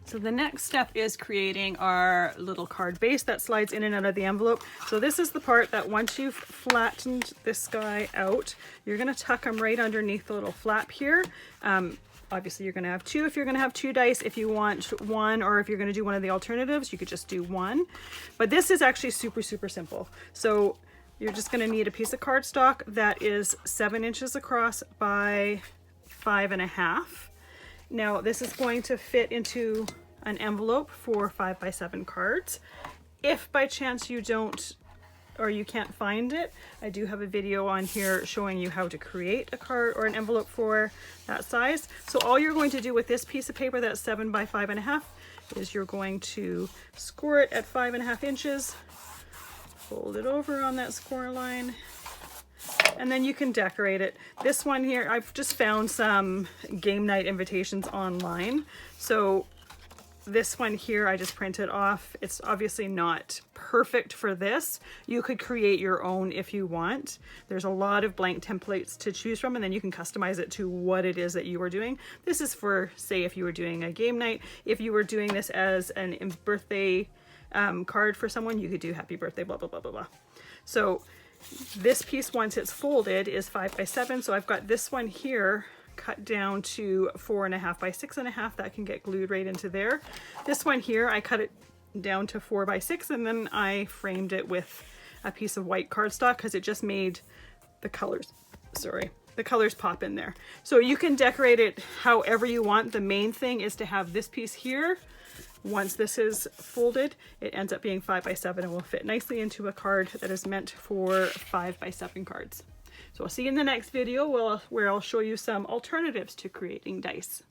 So the next step is creating our little card base that slides in and out of the envelope. So this is the part that once you've flattened this guy out, you're going to tuck them right underneath the little flap here. Obviously you're going to have two if you're going to have 2 dice. If you want one, or if you're going to do one of the alternatives, you could just do one. But this is actually super, super simple. So you're just going to need a piece of cardstock that is 7 inches across by 5.5. Now this is going to fit into an envelope for 5x7 cards. If by chance you don't, or you can't find it, I do have a video on here showing you how to create a card or an envelope for that size. So all you're going to do with this piece of paper that's 7 by 5.5 is you're going to score it at 5.5 inches, fold it over on that score line, and then you can decorate it. This one here, I've just found some game night invitations online. So this one here, I just printed off. It's obviously not perfect for this. You could create your own if you want. There's a lot of blank templates to choose from, and then you can customize it to what it is that you are doing. This is for, say, if you were doing a game night. If you were doing this as a birthday card for someone, you could do happy birthday, blah, blah, blah, blah, blah. So this piece, once it's folded, is 5x7. So I've got this one here cut down to 4.5 by 6.5. That can get glued right into there. This one here, I cut it down to 4x6, and then I framed it with a piece of white cardstock because it just made the colors, the colors pop in there. So you can decorate it however you want. The main thing is to have this piece here. Once this is folded, it ends up being 5x7 and will fit nicely into a card that is meant for 5x7 cards. So I'll see you in the next video where I'll show you some alternatives to creating dice.